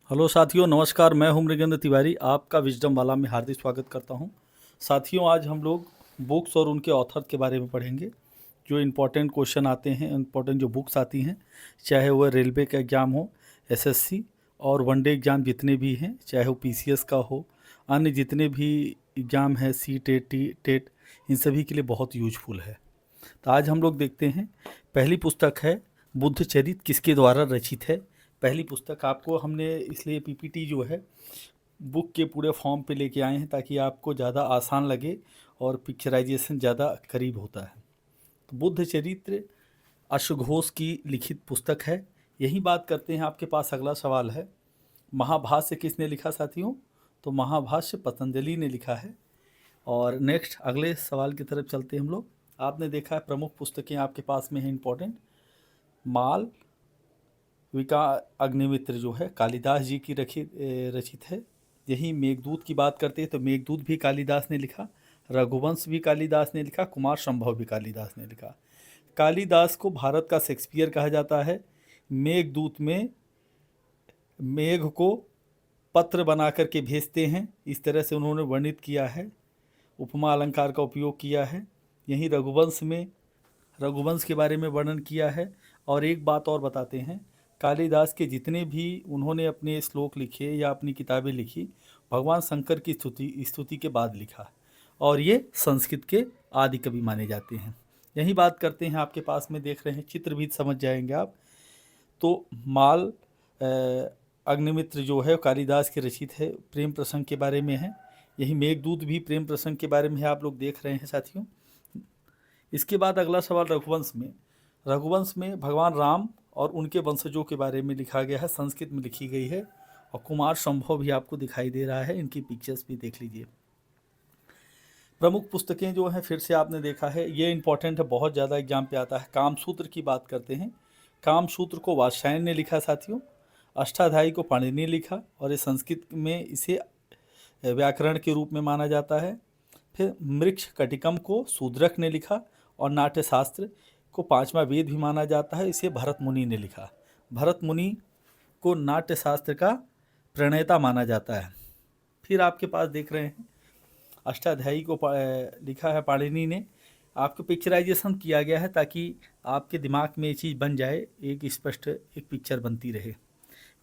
Hello साथियों, नमस्कार। मैं हूं मृगेंद्र तिवारी, आपका विजडम वाला में हार्दिक स्वागत करता हूं। साथियों, आज हम लोग बुक्स और उनके ऑथर के बारे में पढ़ेंगे। जो इम्पोर्टेंट क्वेश्चन आते हैं, इम्पोर्टेंट जो बुक्स आती हैं, चाहे वह रेलवे का एग्ज़ाम हो, एसएससी और वनडे एग्ज़ाम जितने भी हैं, चाहे वो पीसीएस का हो, अन्य जितने भी एग्ज़ाम हैं, सी टेट, टी टेट, इन सभी के लिए बहुत यूजफुल है। तो आज हम लोग देखते हैं। पहली पुस्तक है बुद्ध चरित, किसके द्वारा रचित है। पहली पुस्तक आपको हमने इसलिए पीपीटी जो है बुक के पूरे फॉर्म पे लेके आए हैं ताकि आपको ज़्यादा आसान लगे और पिक्चराइजेशन ज़्यादा करीब होता है। तो बुद्ध चरित्र अश्वघोष की लिखित पुस्तक है। यही बात करते हैं। आपके पास अगला सवाल है, महाभाष्य किसने लिखा साथियों? तो महाभाष्य पतंजलि ने लिखा है। और नेक्स्ट अगले सवाल की तरफ चलते हैं हम लोग। आपने देखा है प्रमुख पुस्तकें आपके पास में हैं इंपॉर्टेंट। माल विका अग्निमित्र जो है कालिदास जी की रचित है। यही मेघदूत की बात करते हैं तो मेघदूत भी कालिदास ने लिखा, रघुवंश भी कालिदास ने लिखा, कुमार संभव भी कालिदास ने लिखा। कालिदास को भारत का शेक्सपियर कहा जाता है। मेघदूत में मेघ को पत्र बना करके भेजते हैं, इस तरह से उन्होंने वर्णित किया है, उपमा अलंकार का उपयोग किया है। यहीं रघुवंश में रघुवंश के बारे में वर्णन किया है। और एक बात और बताते हैं, कालिदास के जितने भी उन्होंने अपने श्लोक लिखे या अपनी किताबें लिखी, भगवान शंकर की स्तुति के बाद लिखा, और ये संस्कृत के आदि कवि माने जाते हैं। यही बात करते हैं। आपके पास में देख रहे हैं, चित्र भी समझ जाएंगे आप। तो माल अग्निमित्र जो है कालिदास की रचित है, प्रेम प्रसंग के बारे में है। यही मेघदूत भी प्रेम प्रसंग के बारे में है, आप लोग देख रहे हैं साथियों। इसके बाद अगला सवाल रघुवंश में भगवान राम और उनके वंशजों के बारे में लिखा गया है, संस्कृत में लिखी गई है। और कुमार संभव भी आपको दिखाई दे रहा है, इनकी पिक्चर्स भी देख लीजिए। प्रमुख पुस्तकें जो हैं, फिर से आपने देखा है, ये इंपॉर्टेंट है, बहुत ज़्यादा एग्जाम पे आता है। कामसूत्र की बात करते हैं। कामसूत्र को वात्स्यायन ने लिखा साथियों। अष्टाध्यायी को पाणिनि ने लिखा, और ये संस्कृत में इसे व्याकरण के रूप में माना जाता है। फिर मृक्ष कटिकम को शूद्रक ने लिखा, और नाट्यशास्त्र को पांचवा वेद भी माना जाता है, इसे भरत मुनि ने लिखा। भरत मुनि को नाट्यशास्त्र का प्रणेता माना जाता है। फिर आपके पास देख रहे हैं, अष्टाध्यायी को लिखा है पाणिनि ने। आपको पिक्चराइजेशन किया गया है ताकि आपके दिमाग में ये चीज़ बन जाए, एक स्पष्ट एक पिक्चर बनती रहे।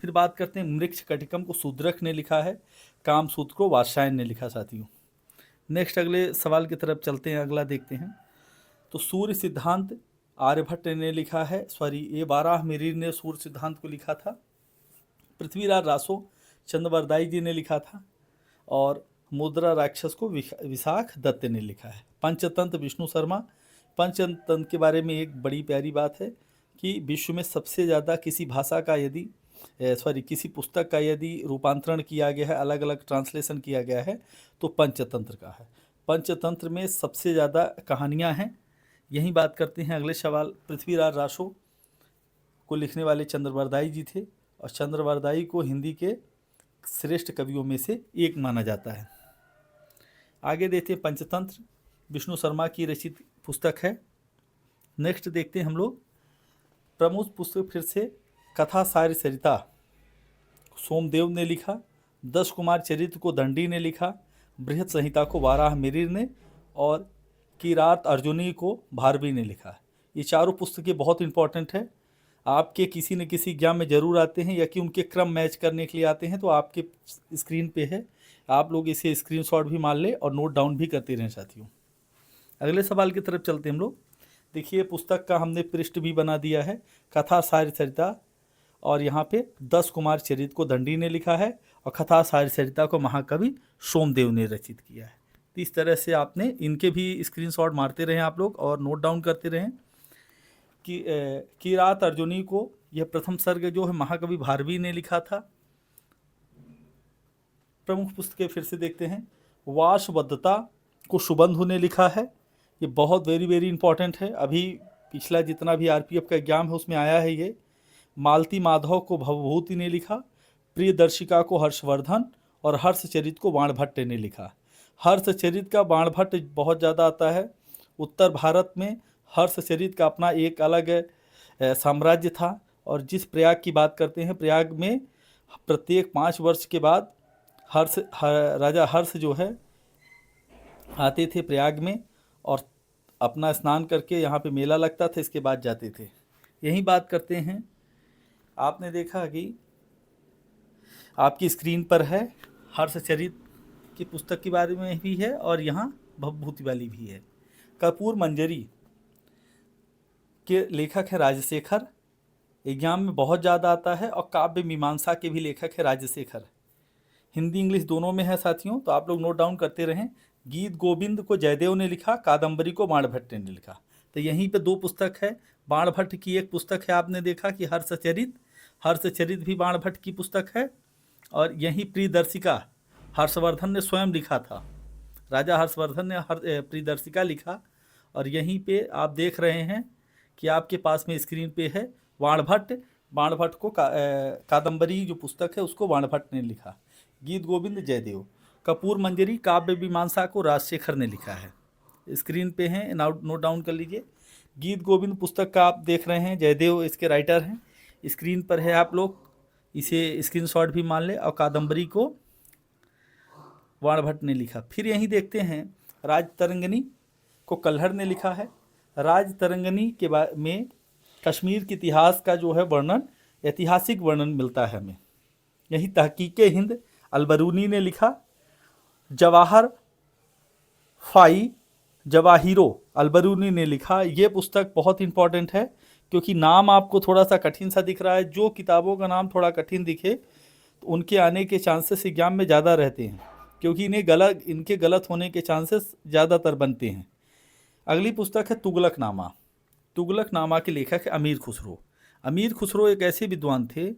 फिर बात करते हैं, मृक्ष कटिकम को शूद्रक ने लिखा है, कामसूत्र को वात्स्यायन ने लिखा साथियों। नेक्स्ट अगले सवाल की तरफ चलते हैं, अगला देखते हैं। तो सूर्य सिद्धांत आर्यभट्ट ने लिखा है, ये वाराहमिहिर ने सूर्य सिद्धांत को लिखा था। पृथ्वीराज रासो चंद्रवरदाई जी ने लिखा था। और मुद्रा राक्षस को विशाख दत्त ने लिखा है। पंचतंत्र विष्णु शर्मा। पंचतंत्र के बारे में एक बड़ी प्यारी बात है कि विश्व में सबसे ज़्यादा किसी भाषा का किसी पुस्तक का यदि रूपांतरण किया गया है, अलग अलग ट्रांसलेशन किया गया है, तो पंचतंत्र का है। पंचतंत्र में सबसे ज़्यादा कहानियाँ हैं। यही बात करते हैं अगले सवाल। पृथ्वीराज रासो को लिखने वाले चंद्रवरदाई जी थे, और चंद्रवरदाई को हिंदी के श्रेष्ठ कवियों में से एक माना जाता है। आगे देखते हैं, पंचतंत्र विष्णु शर्मा की रचित पुस्तक है। नेक्स्ट देखते हैं हम लोग प्रमुख पुस्तक, फिर से कथा सार सरिता सोमदेव ने लिखा। 10 कुमार चरित्र को दंडी ने लिखा। बृहत संहिता को वाराहमिहिर ने, और किरात अर्जुनी को भारवी ने लिखा। ये चारों पुस्तकें बहुत इंपॉर्टेंट है, आपके किसी न किसी एग्जाम में ज़रूर आते हैं, या कि उनके क्रम मैच करने के लिए आते हैं। तो आपके स्क्रीन पे है, आप लोग इसे स्क्रीनशॉट भी मान लें और नोट डाउन भी करते रहें साथियों। अगले सवाल की तरफ चलते हैं हम लोग। देखिए, पुस्तक का हमने पृष्ठ भी बना दिया है, कथा सार सरिता, और यहाँ पे 10 कुमार चरित्र को दंडी ने लिखा है, और कथा सार सरिता को महाकवि सोमदेव ने रचित किया है। तो इस तरह से आपने इनके भी स्क्रीनशॉट मारते रहें आप लोग, और नोट डाउन करते रहें। कि किरात अर्जुनी को यह प्रथम सर्ग जो है महाकवि भारवी ने लिखा था। प्रमुख पुस्तकें फिर से देखते हैं। वासवदत्ता को सुबंधु ने लिखा है। ये बहुत वेरी वेरी इंपॉर्टेंट है, अभी पिछला जितना भी आरपीएफ का एग्जाम है उसमें आया है ये। मालती माधव को भवभूति ने लिखा। प्रियदर्शिका को हर्षवर्धन, और हर्षचरित को बाणभट्ट ने लिखा। हर्षचरित का बाणभट्ट बहुत ज़्यादा आता है। उत्तर भारत में हर्षचरित का अपना एक अलग साम्राज्य था। और जिस प्रयाग की बात करते हैं, प्रयाग में प्रत्येक 5 वर्ष के बाद राजा हर्ष जो है आते थे प्रयाग में और अपना स्नान करके यहाँ पे मेला लगता था, इसके बाद जाते थे। यही बात करते हैं। आपने देखा कि आपकी स्क्रीन पर है हर्षचरित की पुस्तक के बारे में भी है और यहाँ भवभूति वाली भी है। कर्पूर मंजरी के लेखक है राजशेखर, एग्जाम में बहुत ज़्यादा आता है, और काव्य मीमांसा के भी लेखक है राजशेखर। हिंदी इंग्लिश दोनों में है साथियों, तो आप लोग नोट डाउन करते रहें। गीत गोविंद को जयदेव ने लिखा, कादम्बरी को बाणभट्ट ने लिखा। तो यहीं पे 2 पुस्तक है। बाणभट्ट की एक पुस्तक है, आपने देखा कि हर्षचरित भी बाणभट्ट की पुस्तक है। और यही प्रियदर्शिका हर्षवर्धन ने स्वयं लिखा था, राजा हर्षवर्धन ने प्रियदर्शिका लिखा। और यहीं पे आप देख रहे हैं कि आपके पास में स्क्रीन पे है बाणभट्ट को कादम्बरी जो पुस्तक है उसको बाणभट्ट ने लिखा। गीत गोविंद जयदेव। कर्पूर मंजरी काव्य मीमांसा को राजशेखर ने लिखा है। स्क्रीन पे है, नोट डाउन कर लीजिए। गीत गोविंद पुस्तक का आप देख रहे हैं, जयदेव इसके राइटर हैं। स्क्रीन पर है, आप लोग इसे स्क्रीनशॉट भी मान ले। और कादम्बरी को बाणभट्ट ने लिखा। फिर यहीं देखते हैं राजतरंगिणी को कल्हड़ ने लिखा है। राजतरंगिणी के बारे में कश्मीर के इतिहास का जो है वर्णन, ऐतिहासिक वर्णन मिलता है हमें। यही तहकीके हिंद अलबरूनी ने लिखा। जवाहिरो अलबरूनी ने लिखा। ये पुस्तक बहुत इंपॉर्टेंट है, क्योंकि नाम आपको थोड़ा सा कठिन सा दिख रहा है। जो किताबों का नाम थोड़ा कठिन दिखे तो उनके आने के चांसेस एग्जाम में ज़्यादा रहते हैं, क्योंकि इनके गलत होने के चांसेस ज़्यादातर बनते हैं। अगली पुस्तक है तुगलकनामा। तुगलकनामा के लेखक है अमीर खुसरो। अमीर खुसरो एक ऐसे विद्वान थे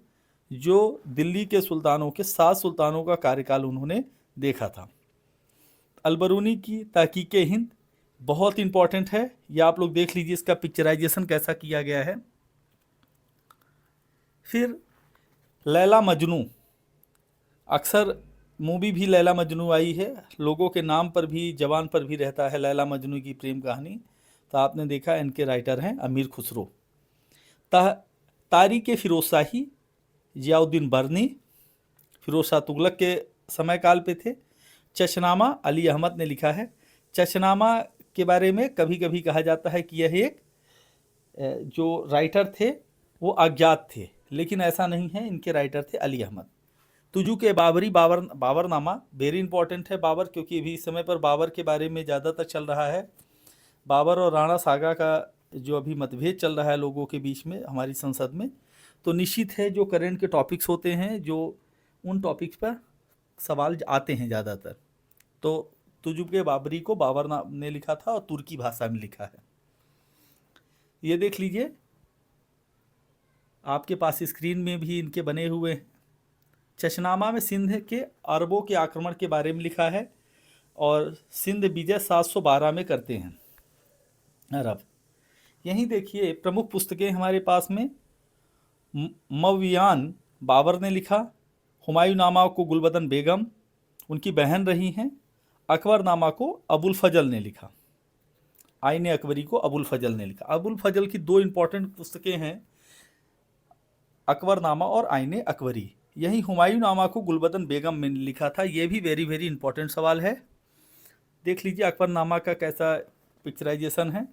जो दिल्ली के सुल्तानों के 7 सुल्तानों का कार्यकाल उन्होंने देखा था। अलबरूनी की तहकीके हिंद बहुत इंपॉर्टेंट है, ये आप लोग देख लीजिए इसका पिक्चराइजेशन कैसा किया गया है। फिर लैला मजनू, अक्सर मूवी भी लैला मजनू आई है, लोगों के नाम पर भी जवान पर भी रहता है लैला मजनू की प्रेम कहानी। तो आपने देखा इनके राइटर हैं अमीर खुसरो। तारीख फिरोज शाही जियाउद्दीन बर्नी, फिरोज शाह तुगलक के समय काल पे थे। चशनामा अली अहमद ने लिखा है। चशनामा के बारे में कभी कभी कहा जाता है कि यह एक जो राइटर थे वो अज्ञात थे, लेकिन ऐसा नहीं है, इनके राइटर थे अली अहमद। तुजू के बाबरनामा वेरी इंपॉर्टेंट है। बाबर, क्योंकि अभी इस समय पर बाबर के बारे में ज़्यादातर चल रहा है। बाबर और राणा सागा का जो अभी मतभेद चल रहा है लोगों के बीच में हमारी संसद में, तो निश्चित है जो करंट के टॉपिक्स होते हैं, जो उन टॉपिक्स पर सवाल आते हैं ज़्यादातर। तो तुजुब के बाबरी को बाबर ने लिखा था और तुर्की भाषा में लिखा है। ये देख लीजिए, आपके पास स्क्रीन में भी इनके बने हुए हैं। चशनामा में सिंध के अरबों के आक्रमण के बारे में लिखा है और सिंध विजय 712 में करते हैं अरब। यहीं देखिए प्रमुख पुस्तकें हमारे पास में। मवियान बाबर ने लिखा। हुमायूंनामा को गुलबदन बेगम उनकी बहन रही हैं। अकबरनामा को अबुल फजल ने लिखा। आईने अकबरी को अबुल फजल ने लिखा। अबुल फजल की 2 इंपॉर्टेंट पुस्तकें हैं, अकबरनामा और आईने अकबरी। यही हुमायूंनामा को गुलबदन बेगम ने लिखा था। ये भी वेरी वेरी इंपॉर्टेंट सवाल है। देख लीजिए अकबरनामा का कैसा पिक्चराइजेशन है।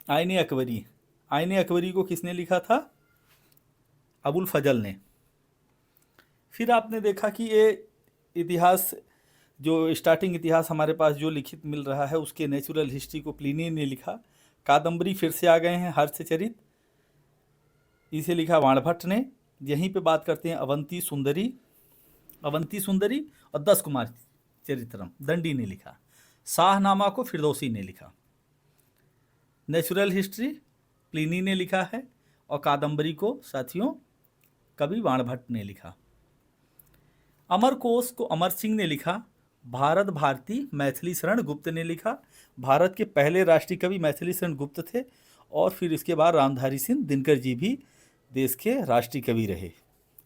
आईने अकबरी को किसने लिखा था? अबुल फजल ने। फिर आपने देखा कि ये इतिहास जो स्टार्टिंग इतिहास हमारे पास जो लिखित मिल रहा है उसके नेचुरल हिस्ट्री को प्लिनी ने लिखा। कादम्बरी फिर से आ गए हैं, हर्षचरित इसे लिखा बाणभट्ट ने। यहीं पे बात करते हैं अवंती सुंदरी और 10 कुमार चरित्रम दंडी ने लिखा। शाहनामा को फिरदौसी ने लिखा। नेचुरल हिस्ट्री प्लिनी ने लिखा है और कादम्बरी को साथियों कवि बाणभट्ट ने लिखा। अमरकोश को अमर सिंह ने लिखा। भारत भारती मैथिली शरण गुप्त ने लिखा। भारत के पहले राष्ट्रीय कवि मैथिली शरण गुप्त थे और फिर इसके बाद रामधारी सिंह दिनकर जी भी देश के राष्ट्रीय कवि रहे।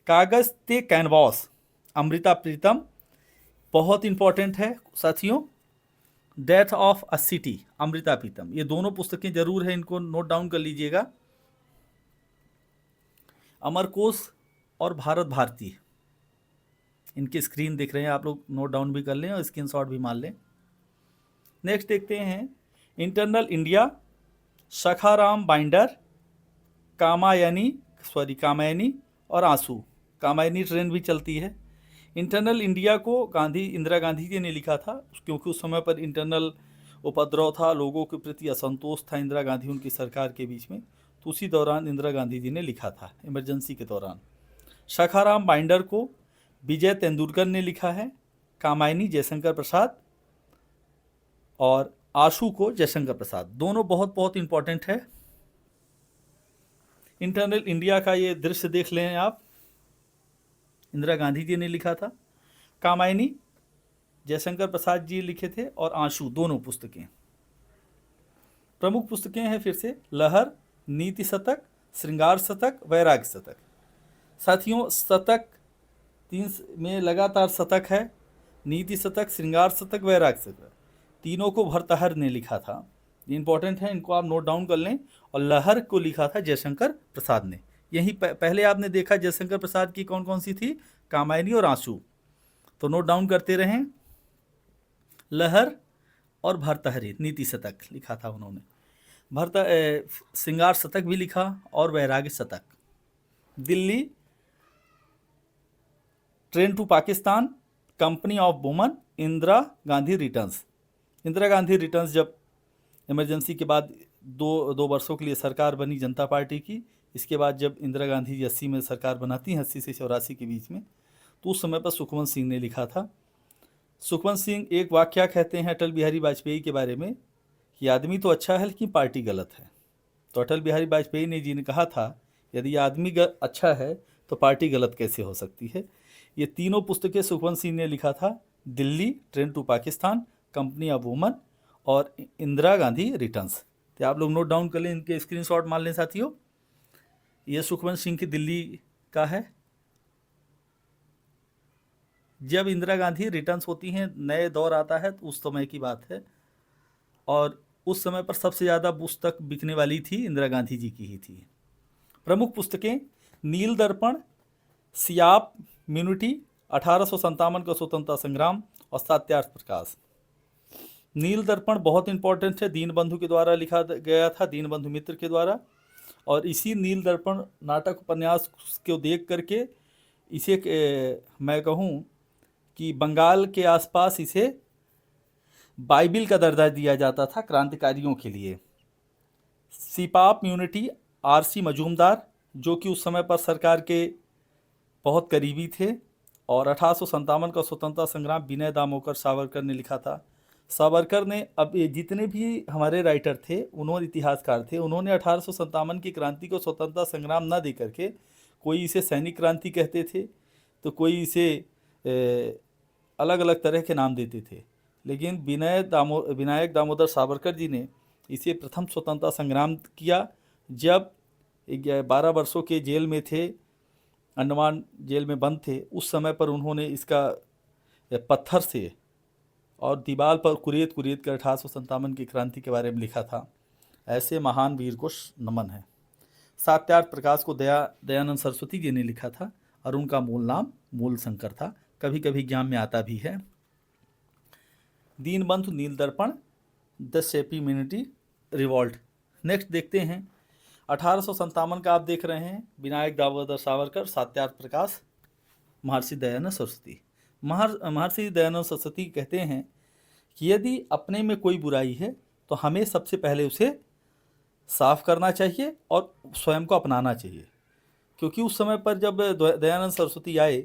कागज ते कैनवास अमृता प्रीतम बहुत इंपॉर्टेंट है साथियों। Death of a city Amrita Pritam, ये दोनों पुस्तकें जरूर है, इनको नोट डाउन कर लीजिएगा। अमरकोश और भारत भारती, इनकी स्क्रीन दिख रहे हैं, आप लोग नोट डाउन भी कर लें और स्क्रीनशॉट भी मार लें। नेक्स्ट देखते हैं internal India, Sakharam binder, Kamayani और आंसू। कामायनी ट्रेन भी चलती है। इंटरनल इंडिया को इंदिरा गांधी जी ने लिखा था, क्योंकि उस समय पर इंटरनल उपद्रव था, लोगों के प्रति असंतोष था इंदिरा गांधी उनकी सरकार के बीच में, तो उसी दौरान इंदिरा गांधी जी ने लिखा था, इमरजेंसी के दौरान। सखाराम बाइंडर को विजय तेंदुलकर ने लिखा है, कामायनी जयशंकर प्रसाद और आशु को जयशंकर प्रसाद। दोनों बहुत बहुत इंपॉर्टेंट है। इंटरनल इंडिया का ये दृश्य देख लें आप, इंदिरा गांधी जी ने लिखा था, कामायनी जयशंकर प्रसाद जी लिखे थे, और आंसू दोनों पुस्तकें। प्रमुख पुस्तकें हैं फिर से, लहर, नीति शतक, श्रृंगार शतक, वैराग्य शतक। साथियों, शतक 3 में लगातार शतक है, नीति शतक, श्रृंगार शतक, वैराग्य शतक, तीनों को भर्तृहरि ने लिखा था। ये इंपॉर्टेंट है, इनको आप नोट डाउन कर लें। और लहर को लिखा था जयशंकर प्रसाद ने। यही पहले आपने देखा जयशंकर प्रसाद की कौन कौन सी थी, कामायनी और आंसू, तो नोट डाउन करते रहें। लहर और भर्तृहरि नीति शतक लिखा था उन्होंने, श्रृंगार शतक भी लिखा और Vairagya Shatak. Delhi, train to Pakistan, company of women, Indira Gandhi returns. Indira Gandhi returns जब इमरजेंसी के बाद दो वर्षों के लिए सरकार बनी जनता पार्टी की, इसके बाद जब इंदिरा गांधी जी 80 में सरकार बनाती हैं, 80 से 84 के बीच में, तो उस समय पर सुखवंत सिंह ने लिखा था। सुखवंत सिंह एक वाक्य कहते हैं अटल बिहारी वाजपेयी के बारे में कि आदमी तो अच्छा है लेकिन पार्टी गलत है। तो अटल बिहारी वाजपेयी जी ने कहा था, यदि आदमी अच्छा है तो पार्टी गलत कैसे हो सकती है। ये तीनों पुस्तकें सुखवंत सिंह ने लिखा था, Delhi, train to Pakistan, company of women और इंदिरा गांधी रिटर्न्स। तो आप लोग नोट डाउन कर लें, इनके स्क्रीनशॉट मार लें साथियों। ये सुखवंत सिंह की दिल्ली का है। जब इंदिरा गांधी रिटर्न्स होती हैं, नए दौर आता है, तो उस समय की बात है, और उस समय पर सबसे ज़्यादा पुस्तक बिकने वाली थी इंदिरा गांधी जी की ही थी। प्रमुख पुस्तकें, नील दर्पण, सियाप म्यूनिटी, 1857 का स्वतंत्रता संग्राम और सत्यार्थ प्रकाश। नील दर्पण बहुत इंपॉर्टेंट है, दीनबंधु के द्वारा लिखा गया था, दीनबंधु मित्र के द्वारा, और इसी नील दर्पण नाटक उपन्यास को देख करके इसे मैं कहूँ कि बंगाल के आसपास इसे बाइबिल का दर्जा दिया जाता था क्रांतिकारियों के लिए। सिपाप यूनिटी, आरसी मजूमदार, जो कि उस समय पर सरकार के बहुत करीबी थे, और 1857 का स्वतंत्रता संग्राम विनय दामोदर सावरकर ने लिखा था। सावरकर ने, अब ये जितने भी हमारे राइटर थे, उन्होंने इतिहासकार थे, उन्होंने 1857 की क्रांति को स्वतंत्रता संग्राम ना दे करके, कोई इसे सैनिक क्रांति कहते थे, तो कोई इसे अलग अलग तरह के नाम देते थे, लेकिन विनायक दामोदर सावरकर जी ने इसे प्रथम स्वतंत्रता संग्राम किया। जब 12 वर्षों के जेल में थे, अंडमान जेल में बंद थे, उस समय पर उन्होंने इसका पत्थर से और दीवार पर कुरेद कर 1857 की क्रांति के बारे में लिखा था। ऐसे महान वीर को नमन है। सत्यार्थ प्रकाश को दयानंद सरस्वती जी ने लिखा था, और उनका मूल नाम मूल शंकर था, कभी कभी एग्जाम में आता भी है। दीनबंधु, नील दर्पण, द शेपी म्यूनिटी, रिवॉल्ट। नेक्स्ट देखते हैं 1857 का, आप देख रहे हैं, विनायक दामोदर सावरकर, सत्यार्थ प्रकाश, महर्षि दयानंद सरस्वती। महर्षि दयानंद सरस्वती कहते हैं कि यदि अपने में कोई बुराई है तो हमें सबसे पहले उसे साफ करना चाहिए और स्वयं को अपनाना चाहिए। क्योंकि उस समय पर जब दयानंद सरस्वती आए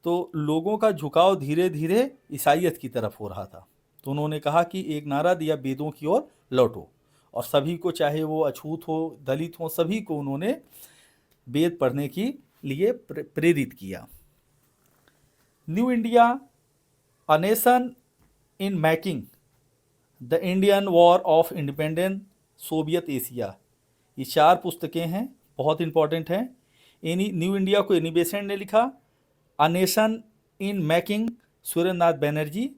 तो लोगों का झुकाव धीरे धीरे ईसाइयत की तरफ हो रहा था। तो उन्होंने कहा कि एक नारा दिया, वेदों की ओर लौटो, और सभी को, चाहे वो अछूत हो, दलित हो, सभी को उन्होंने वेद पढ़ने के लिए प्रेरित किया। New India, a nation in making, the Indian war of independence, Soviet Asia, ये 4 पुस्तकें हैं, बहुत इंपॉर्टेंट हैं। न्यू इंडिया को एनी बेसेंट ने लिखा, अ nation in making Surendranath Banerjee,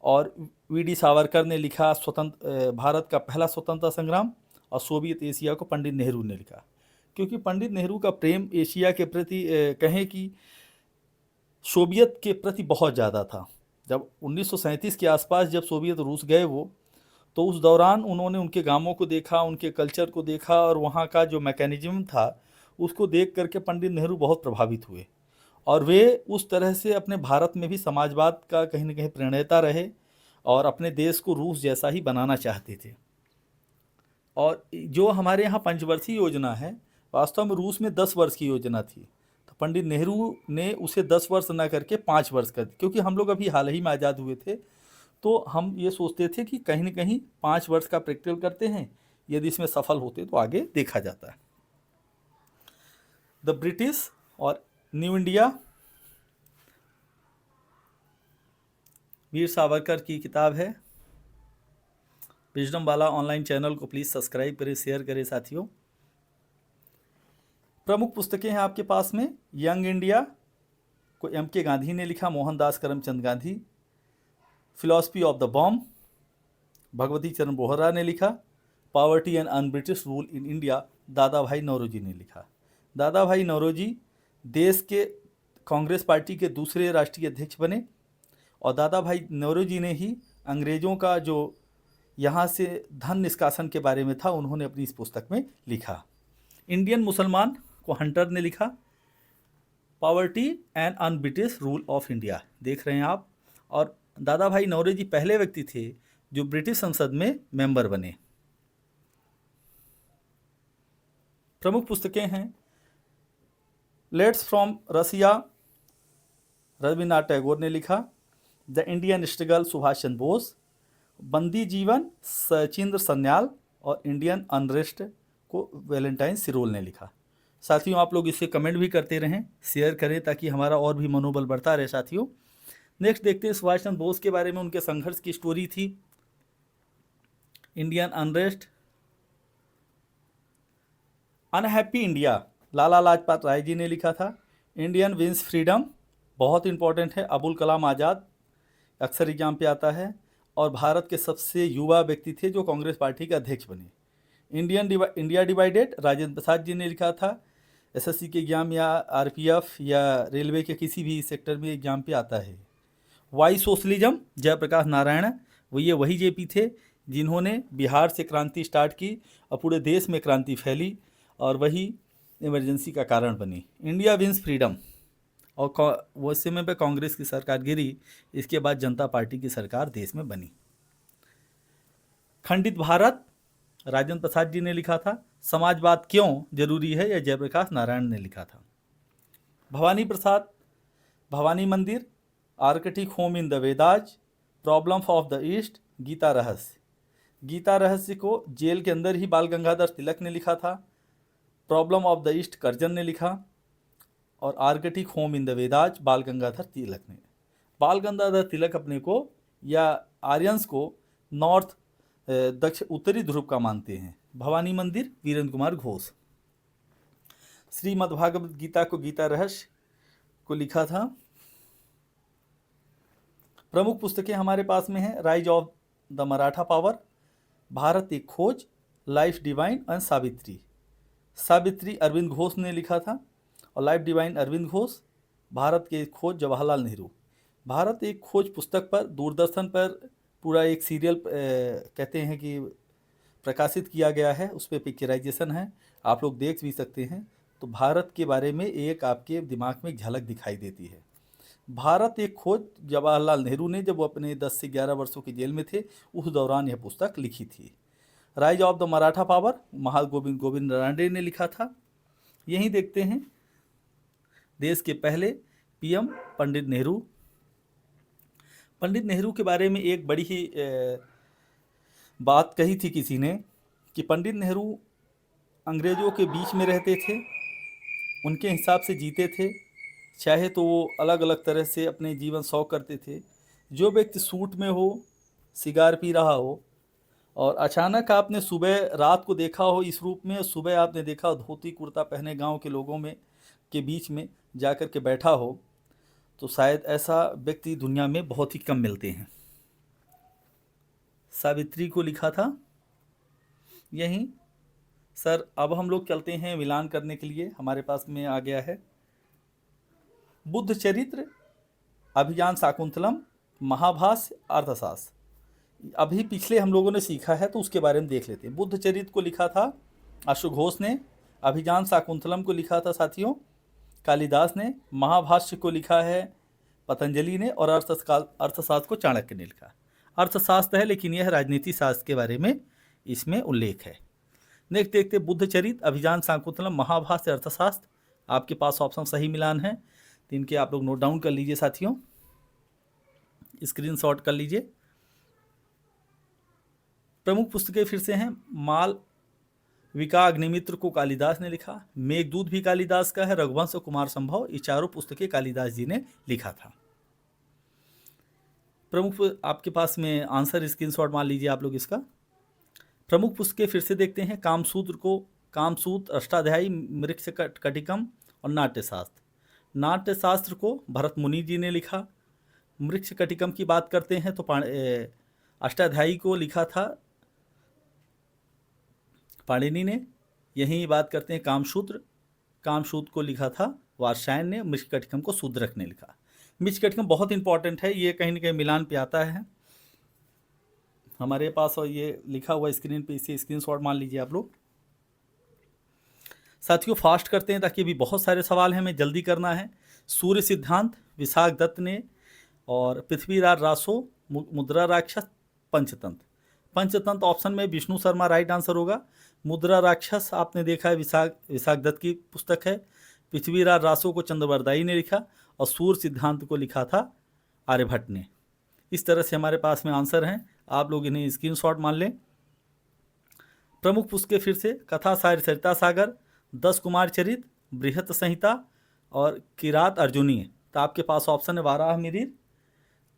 और वी.डी. सावरकर ने लिखा भारत का पहला स्वतंत्रता संग्राम, और सोवियत एशिया को पंडित नेहरू ने लिखा। क्योंकि पंडित नेहरू का प्रेम एशिया के प्रति कहें कि सोवियत के प्रति बहुत ज़्यादा था। जब 1937 के आसपास जब सोवियत रूस गए वो, तो उस दौरान उन्होंने उनके गांवों को देखा, उनके कल्चर को देखा और वहाँ का जो मैकेनिज्म था उसको देख करके पंडित नेहरू बहुत प्रभावित हुए और वे उस तरह से अपने भारत में भी समाजवाद का कहीं ना कहीं प्रणेता रहे और अपने देश को रूस जैसा ही बनाना चाहते थे। और जो हमारे यहाँ पंचवर्षीय योजना है, वास्तव में रूस में 10 वर्ष की योजना थी, तो पंडित नेहरू ने उसे 10 वर्ष ना करके 5 वर्ष कर दी। क्योंकि हम लोग अभी हाल ही में आज़ाद हुए थे, तो हम ये सोचते थे कि कहीं ना कहीं 5 वर्ष का प्रैक्टिकल करते हैं, यदि इसमें सफल होते तो आगे देखा जाता है। द ब्रिटिश और न्यू इंडिया, वीर सावरकर की किताब है। विजडम वाला ऑनलाइन चैनल को प्लीज़ सब्सक्राइब करें, शेयर करें साथियों। प्रमुख पुस्तकें हैं आपके पास में। यंग इंडिया को M.K. गांधी ने लिखा, Mohandas Karamchand Gandhi. Philosophy of the bomb Bhagwati Charan Bohra ने लिखा। Poverty and un British rule in India Dadabhai Naoroji ने लिखा। दादा भाई नौरोजी देश के कांग्रेस पार्टी के दूसरे राष्ट्रीय अध्यक्ष बने और दादा भाई नौरोजी ने ही अंग्रेज़ों का जो यहाँ से धन निष्कासन के बारे में था, उन्होंने अपनी इस पुस्तक में लिखा। इंडियन मुसलमान को हंटर ने लिखा। Poverty and un British rule of India देख रहे हैं आप। और दादा भाई नौरोजी पहले व्यक्ति थे जो ब्रिटिश संसद में मेंबर बने। प्रमुख पुस्तकें हैं let's from Russia, Rabindranath Tagore ने लिखा। The Indian struggle, Subhash Chandra Bose. बंदी जीवन, सचिंद्र सन्याल। और इंडियन अनरेस्ट को वैलेंटाइन सिरोल ने लिखा। साथियों, आप लोग इसे कमेंट भी करते रहें, शेयर करें ताकि हमारा और भी मनोबल बढ़ता रहे साथियों। नेक्स्ट देखते हैं सुभाष चंद्र बोस के बारे में, उनके संघर्ष की स्टोरी थी। Indian unrest. अनहैप्पी इंडिया, लाला लाजपत राय जी ने लिखा था। इंडियन विंस फ्रीडम, बहुत इंपॉर्टेंट है, अबुल कलाम आज़ाद, अक्सर एग्जाम पे आता है और भारत के सबसे युवा व्यक्ति थे जो कांग्रेस पार्टी के अध्यक्ष बने। इंडिया डिवाइडेड, राजेंद्र प्रसाद जी ने लिखा था। एसएससी के एग्जाम या आरपीएफ या रेलवे के किसी भी सेक्टर में एग्जाम पे आता है। वाई सोशलिज्म, जयप्रकाश नारायण, वही जेपी थे जिन्होंने बिहार से क्रांति स्टार्ट की और पूरे देश में क्रांति फैली और वही इमरजेंसी का कारण बनी। इंडिया विंस फ्रीडम, और वो समय पे कांग्रेस की सरकार गिरी, इसके बाद जनता पार्टी की सरकार देश में बनी। खंडित भारत, राजेंद्र प्रसाद जी ने लिखा था। समाजवाद क्यों जरूरी है, यह जयप्रकाश नारायण ने लिखा था। Bhavani Prasad, Bhavani Mandir, Arctic home in the Vedas, problem of the east, Gita Rahasya. Gita Rahasya को जेल के अंदर ही बाल गंगाधर तिलक ने लिखा था। Problem of the east Curzon ने लिखा और Arctic home in the Vedas बाल गंगाधर तिलक ने। बाल गंगाधर तिलक अपने को या आर्यंस को नॉर्थ दक्षिण उत्तरी ध्रुव का मानते हैं। भवानी मंदिर, वीरेंद्र कुमार घोष। श्रीमद्भागवत गीता को गीता रहस्य को लिखा था। प्रमुख पुस्तकें हमारे पास में हैं। Rise of the Maratha power, Bharat Ek Khoj, life divine and Savitri. Savitri Aurobindo Ghosh ने लिखा था और लाइफ डिवाइन अरविंद घोष। भारत के एक खोज, जवाहरलाल नेहरू। भारत एक खोज पुस्तक पर दूरदर्शन पर पूरा एक सीरियल कहते हैं कि प्रकाशित किया गया है, उस पर पिक्चराइजेशन है, आप लोग देख भी सकते हैं। तो भारत के बारे में एक आपके दिमाग में एक झलक दिखाई देती है। भारत एक खोज, जवाहरलाल नेहरू ने जब वो अपने 10 से 11 वर्षों की जेल में थे, उस दौरान यह पुस्तक लिखी थी। Rise of the Maratha power, Mahagovind Govind Ranade ने लिखा था। यहीं देखते हैं देश के पहले पीएम पंडित नेहरू। पंडित नेहरू के बारे में एक बड़ी ही बात कही थी किसी ने कि पंडित नेहरू अंग्रेज़ों के बीच में रहते थे, उनके हिसाब से जीते थे, चाहे तो वो अलग अलग तरह से अपने जीवन शौक करते थे। जो व्यक्ति सूट में हो, सिगार पी रहा हो और अचानक आपने सुबह रात को देखा हो इस रूप में, सुबह आपने देखा धोती कुर्ता पहने गांव के लोगों में के बीच में जाकर के बैठा हो, तो शायद ऐसा व्यक्ति दुनिया में बहुत ही कम मिलते हैं। सावित्री को लिखा था। यहीं सर अब हम लोग चलते हैं मिलान करने के लिए। हमारे पास में आ गया है बुद्ध चरित्र, अभिज्ञान शाकुंतलम, महाभाष्य, अर्थशास्त्र। अभी पिछले हम लोगों ने सीखा है तो उसके बारे में देख लेते हैं। बुद्ध चरित्र को लिखा था अश्वघोष ने, अभिज्ञान शाकुंतलम को लिखा था साथियों कालिदास ने, महाभाष्य को लिखा है पतंजलि ने, और अर्थशास्त्र को चाणक्य ने लिखा। अर्थशास्त्र है लेकिन यह राजनीति शास्त्र के बारे में इसमें उल्लेख है। नेक्स्ट देखते बुद्ध चरित्र, अभिज्ञान शाकुंतलम, महाभाष्य, अर्थशास्त्र। आपके पास ऑप्शन सही मिलान है तो इनके आप लोग नोट डाउन कर लीजिए साथियों, स्क्रीनशॉट कर लीजिए। प्रमुख पुस्तकें फिर से हैं, माल विका अग्निमित्र को कालिदास ने लिखा, मेघदूत भी कालिदास का है, रघुवंश और कुमार संभव, ये चारों पुस्तकें कालिदास जी ने लिखा था। प्रमुख आपके पास में आंसर स्क्रीनशॉट मान लीजिए आप लोग इसका। प्रमुख पुस्तकें फिर से देखते हैं, कामसूत्र को, कामसूत्र, अष्टाध्यायी, मृक्ष कटिकम और नाट्यशास्त्र। नाट्यशास्त्र को भरत मुनि जी ने लिखा। मृक्ष कटिकम की बात करते हैं तो अष्टाध्यायी को लिखा था पाणिनि ने। यही बात करते हैं कामसूत्र, कामसूत्र को लिखा था वात्स्यायन ने, मृक्ष कटिकम को शूद्रक ने लिखा। मृक्ष कटिकम बहुत इंपॉर्टेंट है, ये कहीं ना कहीं मिलान पे आता है हमारे पास, और ये लिखा हुआ स्क्रीन पे, इसे स्क्रीनशॉट मान लीजिए आप लोग। साथियों फास्ट करते हैं ताकि अभी बहुत सारे सवाल हैं, हमें जल्दी करना है। सूर्य सिद्धांत विशाख दत्त ने, और पृथ्वीराज रासो, मुद्रा राक्षस, पंचतंत्र। पंचतंत्र ऑप्शन में विष्णु शर्मा राइट आंसर होगा। मुद्रा राक्षस आपने देखा है विशाख दत्त की पुस्तक है। पृथ्वीराज रासो को चंद्रवरदाई ने लिखा, और सूर्य सिद्धांत को लिखा था आर्यभट्ट ने। इस तरह से हमारे पास में आंसर हैं, आप लोग इन्हें स्क्रीनशॉट मान लें। प्रमुख पुस्तकें फिर से, कथा सार सरिता सागर, 10 कुमार चरित, बृहत संहिता और किरात अर्जुनीय। तो आपके पास ऑप्शन है वाराह मिहिर,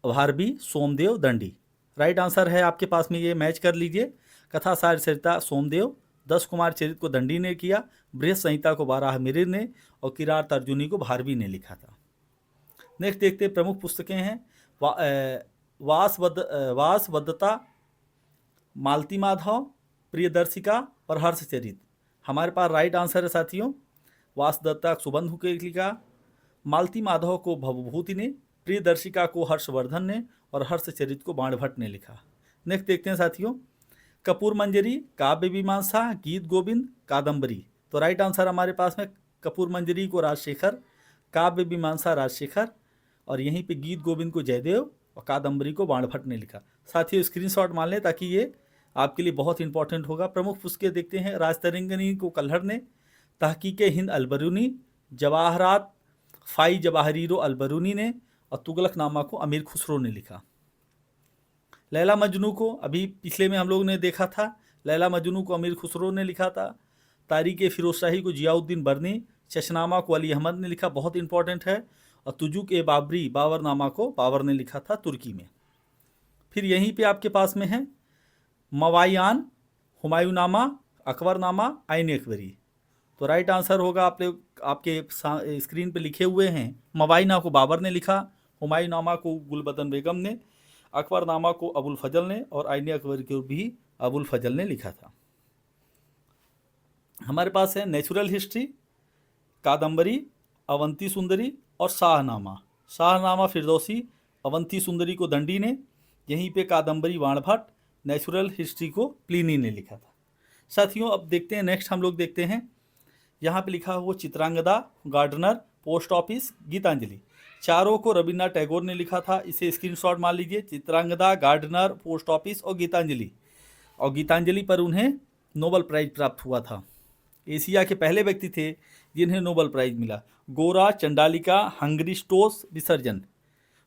भारबी, सोमदेव, दंडी। राइट आंसर है आपके पास में, ये मैच कर लीजिए। कथा सार सरिता सोमदेव, 10 कुमार चरित को दंडी ने किया, बृहत संहिता को वाराह मिहिर ने, और किरात अर्जुनी को भारबी ने लिखा था। नेक्स्ट देखते प्रमुख पुस्तकें हैं, वासवदत्ता, मालती माधव, प्रियदर्शिका और हर्षचरित। हमारे पास राइट आंसर है साथियों, वासदत्ता सुबंधु के लिखा, मालती माधव को भवभूति ने, प्रियदर्शिका को हर्षवर्धन ने, और हर्षचरित को बाणभट्ट ने लिखा। नेक्स्ट देखते हैं साथियों, कपूर मंजरी, काव्य मीमांसा, गीत गोविंद, कादम्बरी। तो राइट आंसर हमारे पास में कपूर मंजरी को राजशेखर, काव्य मीमांसा राजशेखर, और यहीं पे गीत गोविंद को जयदेव, और कादम्बरी को बाणभट्ट ने लिखा। साथियों स्क्रीनशॉट मान लें ताकि ये आपके लिए बहुत इंपॉर्टेंट होगा। प्रमुख पुस्तकें देखते हैं, राजतरंगिणी को कल्हड़ ने, तहकीक हिंद अलबरूनी, जवाहरात फाई जवाहरीरो अलबरूनी ने, और तुगलकनामा को अमीर खुसरो ने लिखा। लैला मजनू को अभी पिछले में हम लोग ने देखा था, लैला मजनू को अमीर खुसरो ने लिखा था। तारीख फिरोजशाही को जियाउद्दीन बर्नी, चशनामा को अली अहमद ने लिखा, बहुत इंपॉर्टेंट है। और तुजुक ए बाबरी, बाबरनामा को बाबर ने लिखा था तुर्की में। फिर यहीं पे आपके पास में है मवायान, हुमायूंनामा, अकबरनामा, आइन अकबरी। तो राइट आंसर होगा आपके स्क्रीन पे लिखे हुए हैं, मवाइना को बाबर ने लिखा, हुमायूंनामा को गुलबदन बेगम ने, अकबरनामा को अबुल फजल ने, और आइन अकबर को भी अबुल फजल ने लिखा था। हमारे पास है नेचुरल हिस्ट्री, कादम्बरी, अवंती सुंदरी और शाहनामा। शाहनामा फिरदौसी, अवंती सुंदरी को दंडी ने, यहीं पे कादम्बरी बाणभट्ट, नेचुरल हिस्ट्री को प्लिनी ने लिखा था। साथियों अब देखते हैं नेक्स्ट हम लोग देखते हैं, यहाँ पे लिखा हुआ Chitrangada, gardener, post office, Gitanjali. चारों को रविन्द्रनाथ टैगोर ने लिखा था, इसे स्क्रीनशॉट मान लीजिए। चित्रांगदा, गार्डनर, पोस्ट ऑफिस और गीतांजलि। और गीतांजलि पर उन्हें नोबेल प्राइज प्राप्त हुआ था। एशिया के पहले व्यक्ति थे जिन्हें नोबेल प्राइज मिला। गोरा, चंडालिका, हंगरी स्टोस, विसर्जन।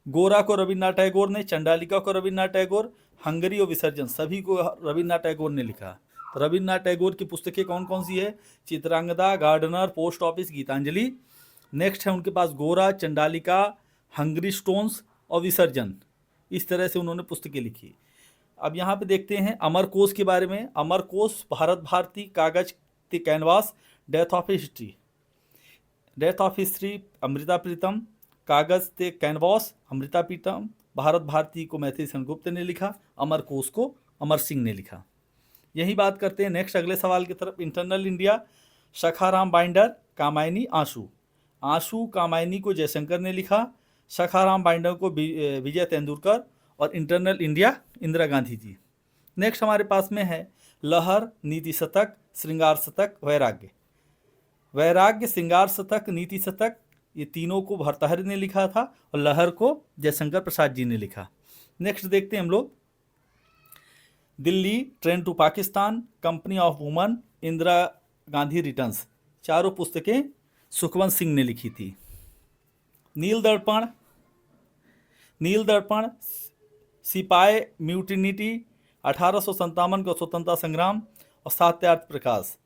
गोरा को रविन्द्रनाथ टैगोर ने, चंडालिका को रविन्द्रनाथ टैगोर, हंगरी और विसर्जन सभी को रविन्द्रनाथ टैगोर ने लिखा। रविन्द्रनाथ टैगोर की पुस्तकें कौन कौन सी है? Chitrangada, gardener, post office, Gitanjali. Next है उनके पास गोरा, चंडालिका, हंगरी स्टोन्स और विसर्जन। इस तरह से उन्होंने पुस्तकें लिखी। अब यहाँ पे देखते हैं अमरकोश के बारे में। Amarkosh, Bharat Bharati, Kagaz te canvas, death of history. Death of history Amrita Pritam, Kagaz te canvas Amrita Pritam, Bharat Bharati को मैथिली सेनगुप्त ने लिखा, अमरकोश को अमर सिंह ने लिखा। यही बात करते हैं नेक्स्ट अगले सवाल की तरफ। Internal India, Sakharam binder, Kamayani आंसू। आंसू कामायनी को जयशंकर ने लिखा, सखाराम बाइंडर को विजय तेंदुलकर, और internal India Indira Gandhi ji. Next हमारे पास में है लहर, नीति शतक, श्रृंगार शतक, वैराग्य। वैराग्य, श्रृंगार शतक, नीति शतक, ये तीनों को भर्तृहरि ने लिखा था और लहर को जयशंकर प्रसाद जी ने लिखा। नेक्स्ट देखते हैं हम लोग, Delhi, train to Pakistan, company of women, Indira Gandhi returns, चारों पुस्तकें सुखवंत सिंह ने लिखी थी। नील दर्पण, नील दर्पण, सिपाही म्यूटिनिटी, 1857 का स्वतंत्रता संग्राम, और सात्यार्थ प्रकाश।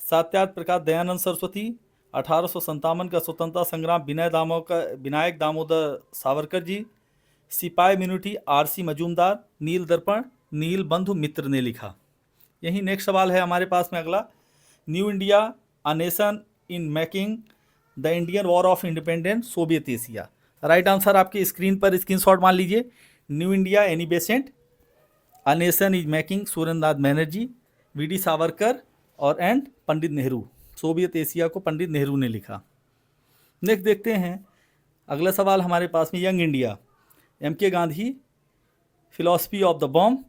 सात्यार्थ प्रकाश दयानंद सरस्वती, 1857 का स्वतंत्रता संग्राम, विनायक दामोदर सावरकर जी। सिपाही म्यूनिटी, आरसी मजूमदार। नील दर्पण, नील बंधु मित्र ने लिखा। यही नेक्स्ट सवाल है हमारे पास में अगला, new India, a nation in making, the Indian war of independence, Soviet Asia. Right answer आपकी स्क्रीन पर स्क्रीनशॉट मान लीजिए। New India Annie Besant, a nation is making Surendranath Banerjee, VD Savarkar और and Pandit Nehru. Soviet Asia को पंडित नेहरू ने लिखा। नेक्स्ट देखते हैं अगला सवाल हमारे पास में, यंग इंडिया, एम के Gandhi, philosophy of the bomb,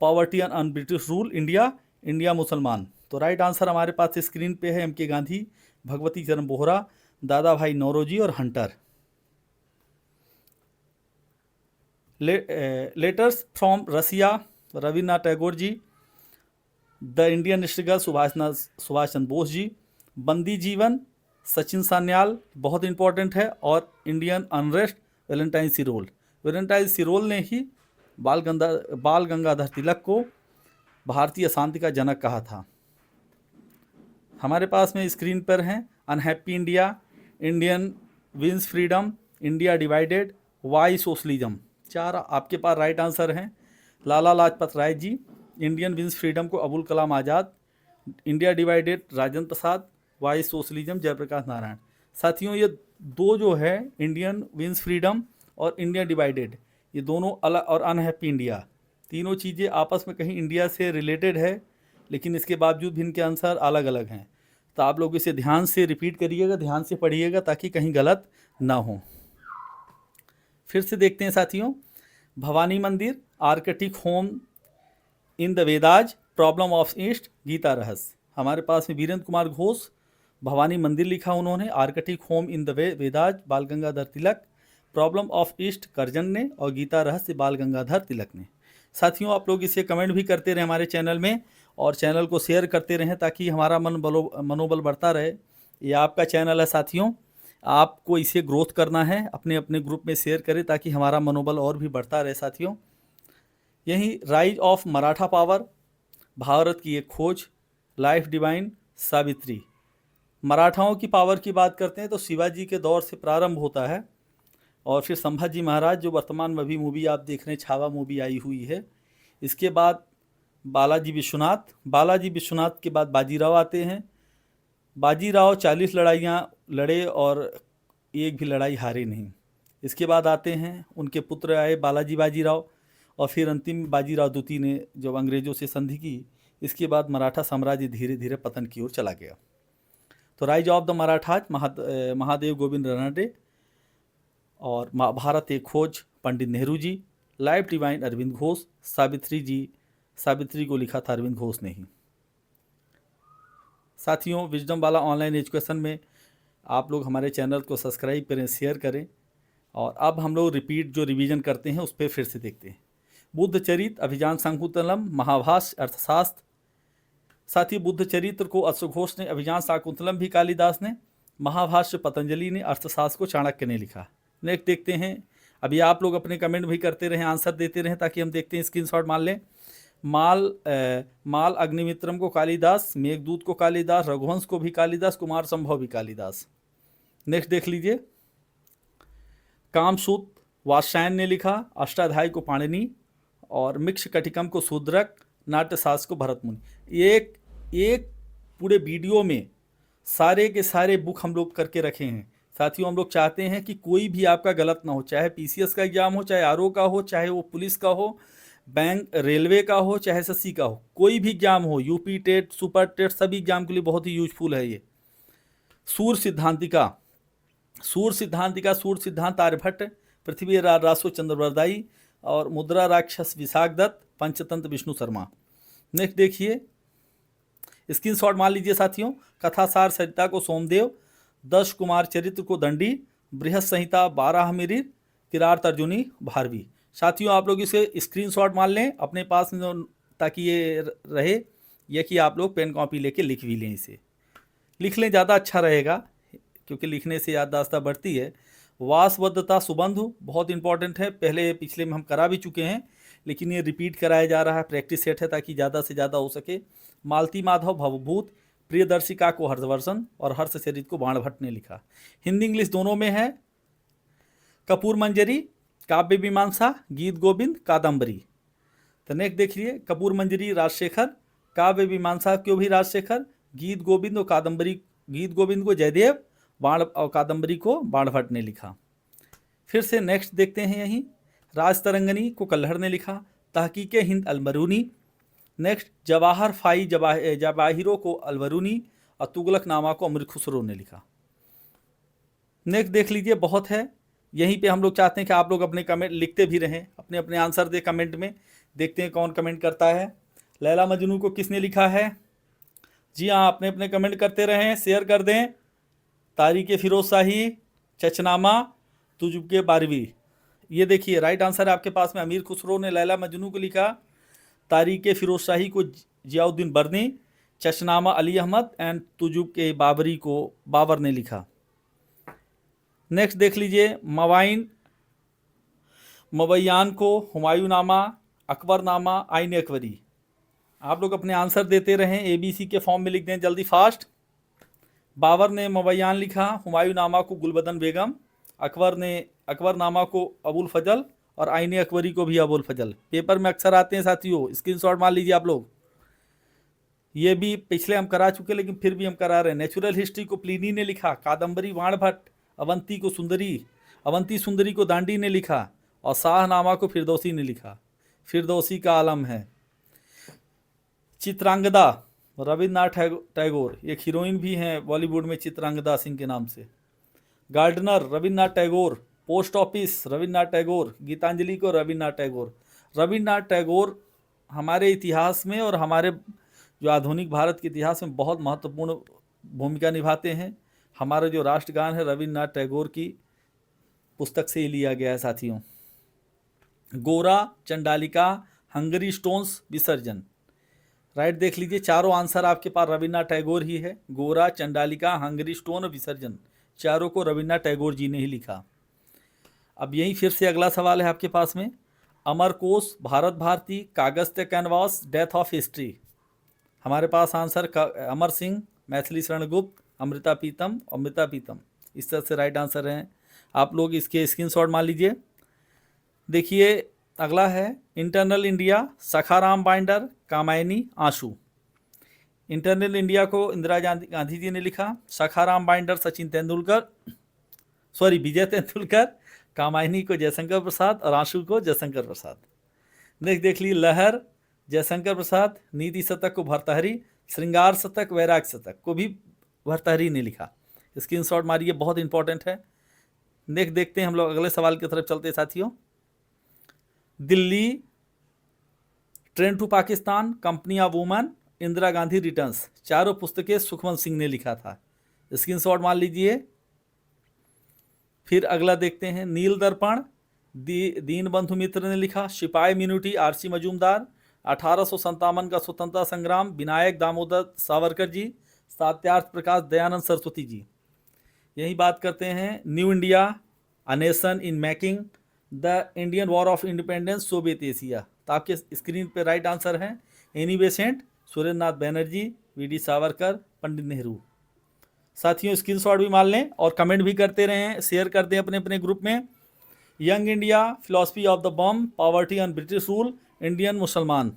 poverty and British rule, India, India मुसलमान। तो राइट आंसर हमारे पास स्क्रीन पे है, एम के गांधी, भगवती चरण बोहरा, दादा भाई नौरोजी और Hunter. Letters from Russia, Rabindranath Tagore ji. The Indian struggle, Subhash Chandra Bose ji. Bandi Jeevan, Sachin Sanyal, बहुत इंपॉर्टेंट है। और Indian unrest, Valentine Chirol. Valentine Chirol ने ही बाल गंगाधर तिलक को भारतीय शांति का जनक कहा था। हमारे पास में स्क्रीन पर हैं, unhappy India, Indian wins freedom, India divided, why socialism. चार आपके पास राइट आंसर हैं। Lala Lajpat Rai ji, Indian wins freedom को Abul Kalam Azad, India divided Rajendra Prasad, why socialism Jayaprakash Narayan. साथियों ये दो जो है, इंडियन विंस फ्रीडम और इंडिया डिवाइडेड, ये दोनों अलग, और अनहैप्पी इंडिया, तीनों चीज़ें आपस में कहीं इंडिया से रिलेटेड है, लेकिन इसके बावजूद भी इनके आंसर अलग अलग हैं। तो आप लोग इसे ध्यान से रिपीट करिएगा, ध्यान से पढ़िएगा, ताकि कहीं गलत ना हो। फिर से देखते हैं साथियों, Bhavani Mandir, architect home in the Vedas, problem of east, Gita Rahasya. हमारे पास में वीरेंद्र कुमार घोष, भवानी मंदिर लिखा उन्होंने, architect home in the Vedas बाल गंगाधर तिलक, प्रॉब्लम ऑफ ईस्ट करजन ने, और गीता रहस्य बाल गंगाधर तिलक ने। साथियों आप लोग इसे कमेंट भी करते रहें हमारे चैनल में, और चैनल को शेयर करते रहें, ताकि हमारा मनोबल बढ़ता रहे। ये आपका चैनल है साथियों, आपको इसे ग्रोथ करना है, अपने अपने ग्रुप में शेयर करें, ताकि हमारा मनोबल और भी बढ़ता रहे साथियों। यही rise of Maratha power, Bharat की एक खोज, लाइफ डिवाइन, सावित्री। मराठाओं की पावर की बात करते हैं तो शिवाजी के दौर से प्रारंभ होता है, और फिर संभाजी महाराज, जो वर्तमान में भी मूवी आप देख रहे हैं, छावा मूवी आई हुई है। इसके बाद बालाजी विश्वनाथ के बाद बाजीराव आते हैं। बाजीराव 40 लड़ाइयाँ लड़े और एक भी लड़ाई हारे नहीं। इसके बाद आते हैं उनके पुत्र आए बाजीराव, और फिर अंतिम बाजीराव द्वितीय ने जब अंग्रेज़ों से संधि की, इसके बाद मराठा साम्राज्य धीरे धीरे पतन की ओर चला गया। तो rise of the Marathas, Mahadev Govind Ranade, और भारत एक खोज पंडित नेहरू जी, लाइफ डिवाइन अरविंद घोष, सावित्री को लिखा था अरविंद घोष ने ही। साथियों विजडम वाला ऑनलाइन एजुकेशन में आप लोग हमारे चैनल को सब्सक्राइब करें, शेयर करें। और अब हम लोग रिपीट जो रिवीजन करते हैं उस पर फिर से देखते हैं। बुद्ध चरित्र, अभिज्ञान शाकुंतलम, महाभाष्य, अर्थशास्त्र। साथ ही बुद्ध चरित्र को अश्वघोष ने, अभिज्ञान शाकुंतलम भी कालिदास ने, महाभाष्य पतंजलि ने, अर्थशास्त्र को चाणक्य ने लिखा। नेक्स्ट देखते हैं, अभी आप लोग अपने कमेंट भी करते रहें, आंसर देते रहें, ताकि हम देखते हैं, स्क्रीनशॉट मान लें। माल अग्निमित्रम को कालिदास, मेघदूत को कालिदास, रघुवंश को भी कालिदास, कुमार संभव भी कालिदास। नेक्स्ट देख लीजिए, कामसूत्र वात्स्यायन ने लिखा, अष्टाध्यायी को पाणिनि, और मिक्ष कटिकम को शूद्रक, नाट्यशास्त्र को भरत मुनि। एक पूरे वीडियो में सारे के सारे बुक हम लोग करके रखे हैं साथियों। हम लोग चाहते हैं कि कोई भी आपका गलत ना हो, चाहे पीसीएस का एग्जाम हो, चाहे आरओ का हो, चाहे वो पुलिस का हो, बैंक रेलवे का हो चाहे एसएससी का हो, कोई भी एग्जाम हो, यूपी टेट, सुपर टेट, सभी एग्जाम के लिए बहुत ही यूजफुल है ये। सूर्य सिद्धांतिका, सूर्य सिद्धांतिका, सूर्य सिद्धांत आर्यभट्ट, पृथ्वी रासो चंद्रवरदाई और मुद्रा राक्षस विशाख दत्त, पंचतंत्र विष्णु शर्मा। नेक्स्ट देखिए, स्क्रीनशॉट मान लीजिए साथियों। कथासार सरिता को सोमदेव, 10 कुमार चरित्र को दंडी, बृहद संहिता बाराहमिरी, किरात अर्जुनी भारवी। साथियों आप लोग इसे स्क्रीनशॉट मान लें अपने पास में, ताकि ये रहे, यह कि आप लोग पेन कॉपी लेके लिख भी लें, इसे लिख लें, ज़्यादा अच्छा रहेगा, क्योंकि लिखने से याददाश्त बढ़ती है। वासवदत्ता सुबंधु बहुत इंपॉर्टेंट है, पहले पिछले में हम करा भी चुके हैं, लेकिन ये रिपीट कराया जा रहा है, प्रैक्टिस सेट है ताकि ज़्यादा से ज़्यादा हो सके। मालती माधव भवभूत, प्रियदर्शिका को हर्षवर्धन और हर्षचरित को बाणभट्ट ने लिखा। हिंदी इंग्लिश दोनों में है। कपूर मंजरी, काव्य मीमांसा, गीत गोविंद, कादम्बरी। तो नेक्स्ट देखिए, कपूर मंजरी राजशेखर, काव्य मीमांसा को भी राजशेखर, गीत गोविंद और कादम्बरी, गीत गोविंद को जयदेव, बाण और कादम्बरी को बाणभट्ट ने लिखा। फिर से नेक्स्ट देखते हैं, यहीं राजतरंगनी को कल्हड़ ने लिखा, तहकीके हिंद अलबरूनी। नेक्स्ट जवाहर फाई जवाहिरों को अलबरूनी और तुगलकनामा को अमीर खुसरो ने लिखा। नेक्स्ट देख लीजिए, बहुत है, यहीं पे हम लोग चाहते हैं कि आप लोग अपने कमेंट लिखते भी रहें, अपने अपने आंसर दे कमेंट में, देखते हैं कौन कमेंट करता है। लैला मजनू को किसने लिखा है? जी हाँ, अपने अपने कमेंट करते रहें, शेयर कर दें। तारीख़ फिरोज शाही, चचनामा, तुजुके बारहवीं। ये देखिए राइट आंसर है आपके पास में, अमीर खुसरो ने लैला मजनू को लिखा, तारीख़ फिरोज शाही को जियाउद्दीन बर्नी, चशनामा अली अहमद एंड तुजुके बाबरी को बाबर ने लिखा। नेक्स्ट देख लीजिए, मवैयान को हुमायूंनामा, अकबरनामा, आइन अकबरी। आप लोग अपने आंसर देते रहें, ABC के फॉर्म में लिख दें जल्दी फास्ट। बाबर ने मवैयान लिखा, हुमायूंनामा को गुलबदन बेगम, अकबरनामा को अबुल फजल और आइन अकबरी को भी अबुल फजल। पेपर में अक्सर आते हैं साथियों, स्क्रीनशॉट मान लीजिए आप लोग। ये भी पिछले हम करा चुके, लेकिन फिर भी हम करा रहे हैं। नेचुरल हिस्ट्री को प्लीनी ने लिखा, कादम्बरी बाणभट्ट, अवंती सुंदरी को दांडी ने लिखा और शाहनामा को फिरदौसी ने लिखा। फिरदौसी का आलम है। चित्रांगदा रविन्द्रनाथ टैगोर, एक हीरोइन भी हैं बॉलीवुड में चित्रांगदा सिंह के नाम से। Gardener Rabindranath Tagore, post office Rabindranath Tagore, Gitanjali को रविन्द्रनाथ टैगोर। रविन्द्रनाथ टैगोर हमारे इतिहास में और हमारे जो आधुनिक भारत के इतिहास में बहुत महत्वपूर्ण भूमिका निभाते हैं। हमारा जो राष्ट्रगान है रविन्द्रनाथ टैगोर की पुस्तक से ही लिया गया है साथियों। गोरा, चंडालिका, हंगरी स्टोन्स, विसर्जन। राइट देख लीजिए, चारों आंसर आपके पास रविन्द्रनाथ टैगोर ही है। गोरा, चंडालिका, हंगरी स्टोन और विसर्जन, चारों को रविन्द्रनाथ टैगोर जी ने ही लिखा। अब यही फिर से अगला सवाल है आपके पास में, Amarkosh, Bharat Bharati, Kagaz te canvas, death of history. हमारे पास आंसर अमर सिंह, मैथिली शरण गुप्त, अमृता पीतम, इस तरह से राइट आंसर हैं। आप लोग इसके स्क्रीनशॉट मान लीजिए। देखिए अगला है, internal India, Sakharam binder, Kamayani, आंसू। इंटरनल इंडिया को इंदिरा गांधी जी ने लिखा, सखाराम बाइंडर विजय तेंदुलकर, कामायनी को जयशंकर प्रसाद और आंसू को जयशंकर प्रसाद। देख लीजिए, लहर जयशंकर प्रसाद, नीति शतक को भर्तहरी, श्रृंगार शतक, वैराग शतक को भी भर्तहरी ने लिखा। स्क्रीनशॉट मारिए, बहुत इंपॉर्टेंट है। देखते हैं हम लोग अगले सवाल की तरफ चलते साथियों। Delhi, train to Pakistan, company of women, Indira Gandhi returns, चारों पुस्तकें सुखवंत सिंह ने लिखा था। स्क्रीनशॉट मान लीजिए। फिर अगला देखते हैं, नील दर्पण, दीन बंधु मित्र ने लिखा, सिपाही इम्यूनिटी, RC मजूमदार, 1857 का स्वतंत्रता संग्राम, विनायक दामोदर सावरकर जी, सात्यार्थ प्रकाश, दयानंद सरस्वती जी। यही बात करते हैं, new India, a nation in making, the Indian war of independence, Soviet Asia. तो आपके स्क्रीन पे राइट आंसर है Annie Besant, Surendranath Banerjee, VD Savarkar, Pandit Nehru. साथियों स्क्रीनशॉट भी मान लें और कमेंट भी करते रहें, शेयर कर दें अपने अपने ग्रुप में। Young India, philosophy of the bomb, poverty and British rule, Indian Musalman.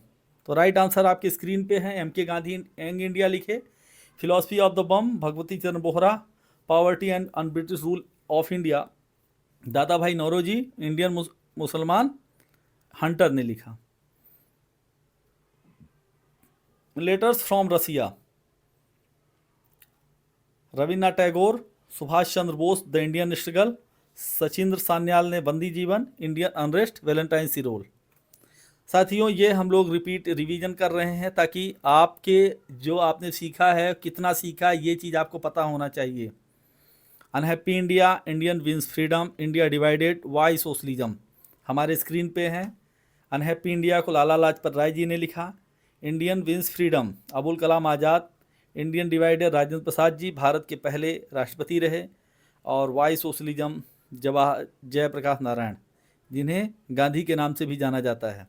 तो राइट आंसर आपके स्क्रीन पे है, MK गांधी यंग इंडिया लिखे, philosophy of the bomb Bhagwati Charan Bohra, poverty and un British rule of India Dadabhai Naoroji, Indian Musalman Hunter ने लिखा। Letters from Russia, Rabindranath Tagore, Subhash Chandra Bose, the Indian struggle, Sachindra Sanyal ने Bandi Jivan, Indian unrest, Valentine सी role. साथियों, ये हम लोग रिवीजन कर रहे हैं ताकि आपके जो आपने सीखा है, कितना सीखा, ये चीज़ आपको पता होना चाहिए। Unhappy India, Indian wins freedom, India divided, why socialism हमारे स्क्रीन पे हैं। अनहैप्पी इंडिया को लाला लाजपत राय जी ने लिखा। Indian wins freedom Abul Kalam आज़ाद। इंडियन डिवाइडेड राजेंद्र प्रसाद जी भारत के पहले राष्ट्रपति रहे। और वाई सोशलिज्म जवाहर जयप्रकाश नारायण, जिन्हें गांधी के नाम से भी जाना जाता है।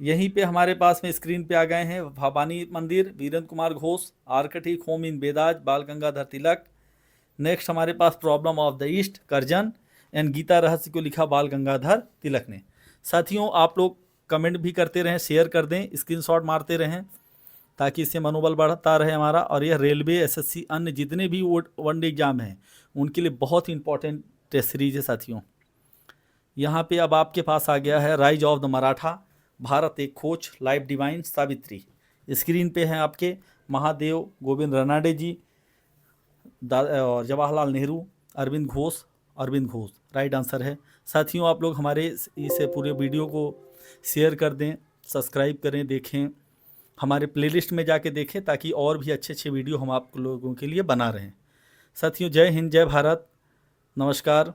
यहीं पे हमारे पास में स्क्रीन पे आ गए हैं Bhawani Mandir, Virendra Kumar Ghosh, arctic home in Vedas, Bal Gangadhar Tilak. Next हमारे पास problem of the east, Curzon, and Gita Rahasya को लिखा बाल गंगाधर तिलक ने। साथियों, आप लोग कमेंट भी करते रहें, शेयर कर दें, स्क्रीनशॉट मारते रहें, ताकि इससे मनोबल बढ़ता रहे हमारा। और यह रेलवे, एसएससी, अन्य जितने भी वनडे एग्जाम हैं उनके लिए बहुत ही इंपॉर्टेंट टेस्ट सीरीज है साथियों। यहाँ पे अब आपके पास आ गया है rise of the Maratha, Bharat Ek Khoj, life divine, Savitri. Screen पे हैं आपके महादेव गोविंद रनाडे जी और जवाहरलाल नेहरू, अरविंद घोष राइट आंसर है। साथियों, आप लोग हमारे इस पूरे वीडियो को शेयर कर दें, सब्सक्राइब करें, देखें, हमारे प्लेलिस्ट में जाके देखें, ताकि और भी अच्छे अच्छे वीडियो हम आप लोगों के लिए बना रहे हैं। साथियों, जय हिंद, जय भारत, नमस्कार।